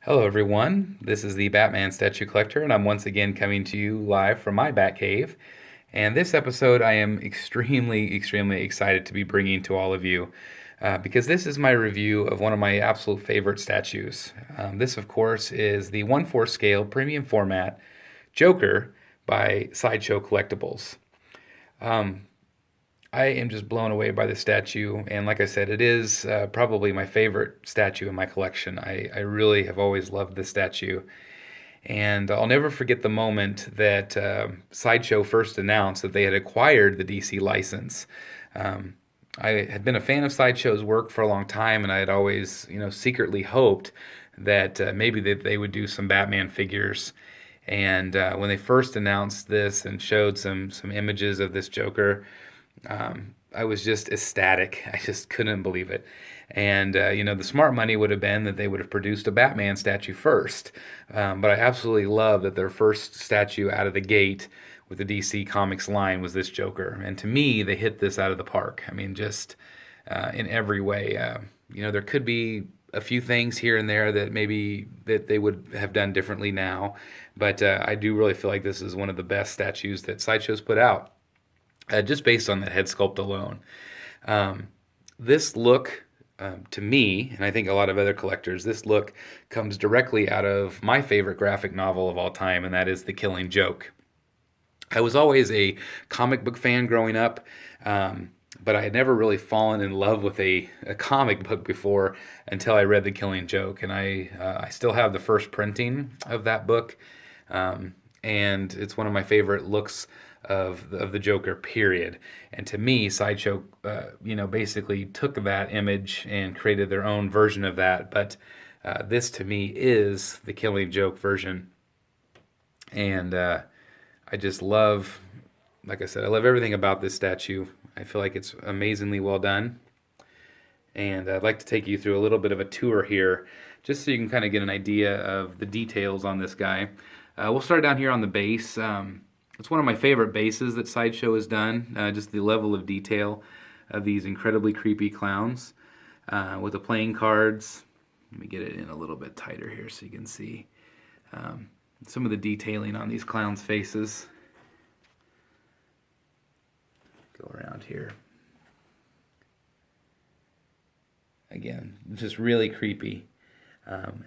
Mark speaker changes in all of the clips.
Speaker 1: Hello, everyone. This is the Batman Statue Collector, and I'm once again coming to you live from my Batcave. And this episode, I am extremely excited to be bringing to all of you because this is my review of one of my absolute favorite statues. This, of course, is the 1/4 scale premium format Joker by Sideshow Collectibles. Um, I am just blown away by the statue, and like I said, it is probably my favorite statue in my collection. I really have always loved this statue, and I'll never forget the moment that Sideshow first announced that they had acquired the DC license. Um, I had been a fan of Sideshow's work for a long time, and I had always, secretly hoped that maybe they would do some Batman figures. And when they first announced this and showed some images of this Joker, I was just ecstatic. I just couldn't believe it. And, the smart money would have been that they would have produced a Batman statue first. But I absolutely love that their first statue out of the gate with the DC Comics line was this Joker. And to me, they hit this out of the park. I mean, just in every way. There could be a few things here and there that maybe that they would have done differently now. But I do really feel like this is one of the best statues that Sideshow's put out just based on that head sculpt alone. Um, this look, to me, and I think a lot of other collectors, this look comes directly out of my favorite graphic novel of all time, and that is The Killing Joke. I was always a comic book fan growing up, but I had never really fallen in love with a comic book before until I read The Killing Joke, and I still have the first printing of that book, and it's one of my favorite looks of the Joker, period. And to me, Sideshow, basically took that image and created their own version of that. But this, to me, is the Killing Joke version, and I just love, like I said, I love everything about this statue. I feel like it's amazingly well done, and I'd like to take you through a little bit of a tour here, just so you can kind of get an idea of the details on this guy. We'll start down here on the base. It's one of my favorite bases that Sideshow has done. Just the level of detail of these incredibly creepy clowns with the playing cards. Let me get it in a little bit tighter here so you can see some of the detailing on these clowns' faces. Go around here. Again, just really creepy.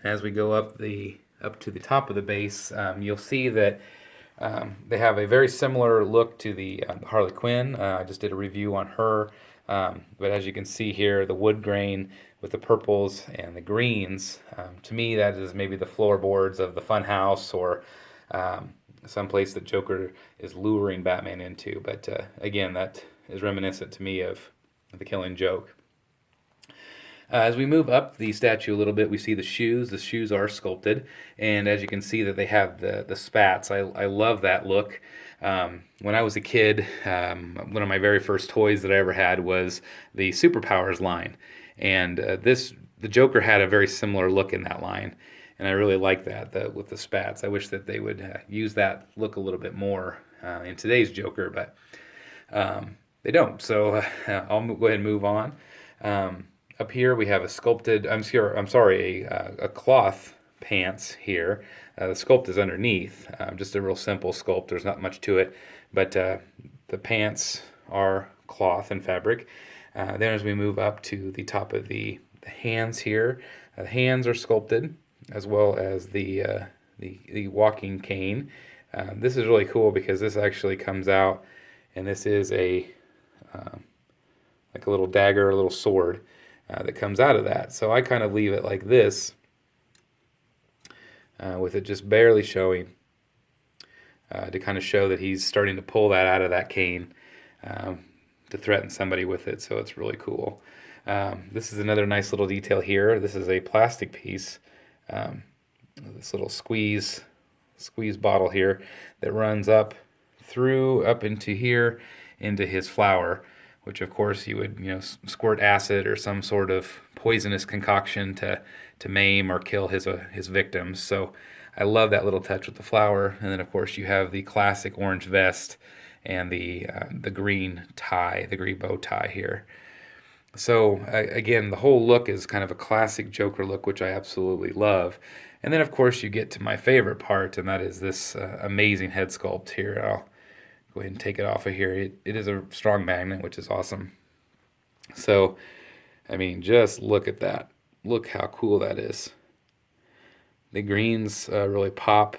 Speaker 1: As we go up to the top of the base, you'll see that they have a very similar look to the Harley Quinn. I just did a review on her, but as you can see here, the wood grain with the purples and the greens, to me that is maybe the floorboards of the Funhouse or someplace that Joker is luring Batman into. But again, that is reminiscent to me of the Killing Joke. As we move up the statue a little bit, we see the shoes. The shoes are sculpted, and as you can see that they have the spats. I love that look. When I was a kid, one of my very first toys that I ever had was the Superpowers line, and the Joker had a very similar look in that line, and I really like that with the spats. I wish that they would use that look a little bit more in today's Joker, but they don't. So I'll go ahead and move on. Up here we have a sculpted, a cloth pants here. The sculpt is underneath, just a real simple sculpt. There's not much to it, but the pants are cloth and fabric. Then as we move up to the top of the hands here, the hands are sculpted as well as the walking cane. This is really cool because this actually comes out, and this is like a little dagger, a little sword. That comes out of that. So I kind of leave it like this, with it just barely showing, to kind of show that he's starting to pull that out of that cane to threaten somebody with it. So it's really cool. This is another nice little detail here. This is a plastic piece, this little squeeze bottle here that runs up into here into his flower, which of course you would squirt acid or some sort of poisonous concoction to maim or kill his victims. So I love that little touch with the flower, and then of course you have the classic orange vest and the green tie, the green bow tie here. So again, the whole look is kind of a classic Joker look, which I absolutely love. And then, of course, you get to my favorite part, and that is this amazing head sculpt here. I'll go ahead and take it off of here. It is a strong magnet, which is awesome. So, I mean, just look at that. Look how cool that is. The greens really pop.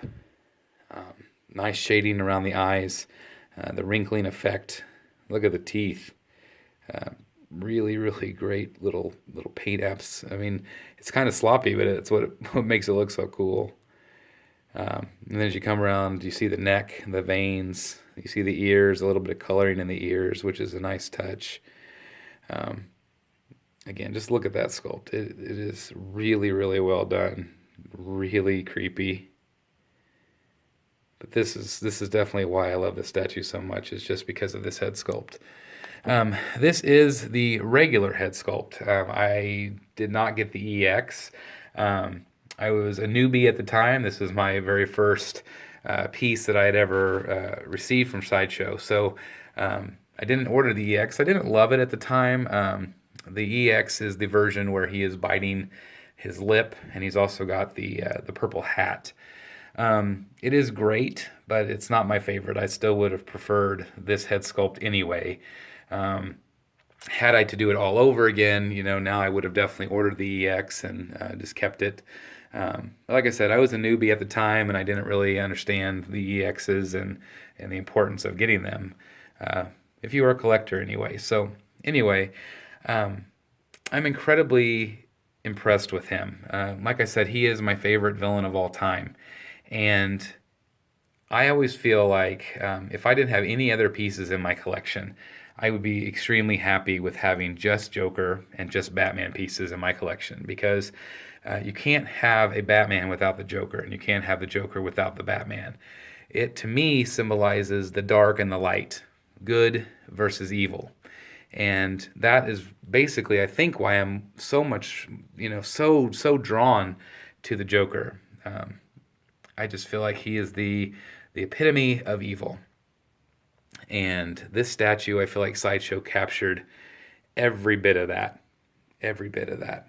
Speaker 1: Nice shading around the eyes. The wrinkling effect. Look at the teeth. Really, really great little paint apps. I mean, it's kind of sloppy, but it's what makes it look so cool. And then as you come around, you see the neck, the veins. You see the ears, a little bit of coloring in the ears, which is a nice touch. Again, just look at that sculpt. It is really, really well done. Really creepy. But this is definitely why I love this statue so much, is just because of this head sculpt. This is the regular head sculpt. I did not get the EX. I was a newbie at the time. This was my very first piece that I had ever received from Sideshow. So I didn't order the EX. I didn't love it at the time. The EX is the version where he is biting his lip, and he's also got the purple hat. It is great, but it's not my favorite. I still would have preferred this head sculpt anyway. Had I to do it all over again, now I would have definitely ordered the EX and just kept it. Like I said, I was a newbie at the time, and I didn't really understand the EXs and the importance of getting them. If you are a collector anyway. So anyway, I'm incredibly impressed with him. Like I said, he is my favorite villain of all time. And I always feel like if I didn't have any other pieces in my collection, I would be extremely happy with having just Joker and just Batman pieces in my collection, because you can't have a Batman without the Joker, and you can't have the Joker without the Batman. It, to me, symbolizes the dark and the light, good versus evil. And that is basically, I think, why I'm so much, so drawn to the Joker. I just feel like he is the epitome of evil. And this statue, I feel like Sideshow captured every bit of that. Every bit of that.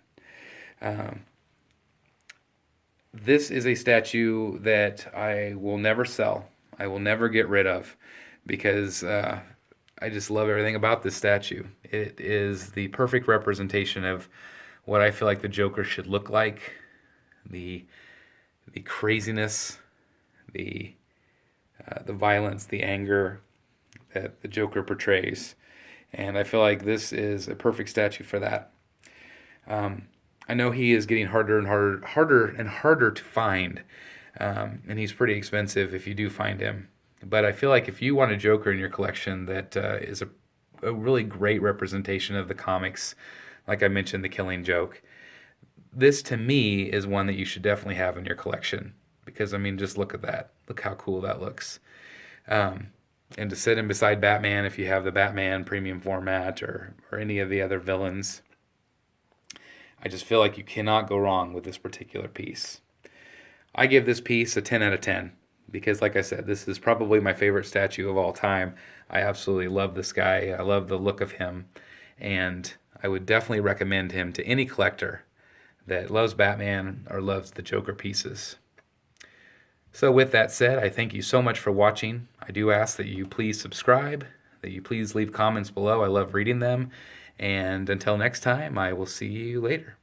Speaker 1: This is a statue that I will never sell. I will never get rid of, because I just love everything about this statue. It is the perfect representation of what I feel like the Joker should look like. The craziness, the violence, the anger that the Joker portrays. And I feel like this is a perfect statue for that. I know he is getting harder and harder to find, and he's pretty expensive if you do find him. But I feel like if you want a Joker in your collection that is a really great representation of the comics, like I mentioned, The Killing Joke, this to me is one that you should definitely have in your collection. Because, I mean, just look at that. Look how cool that looks. And to sit him beside Batman, if you have the Batman premium format or any of the other villains, I just feel like you cannot go wrong with this particular piece. I give this piece a 10 out of 10 because, like I said, this is probably my favorite statue of all time. I absolutely love this guy. I love the look of him, and I would definitely recommend him to any collector that loves Batman or loves the Joker pieces. So with that said, I thank you so much for watching. I do ask that you please subscribe, that you please leave comments below. I love reading them. And until next time, I will see you later.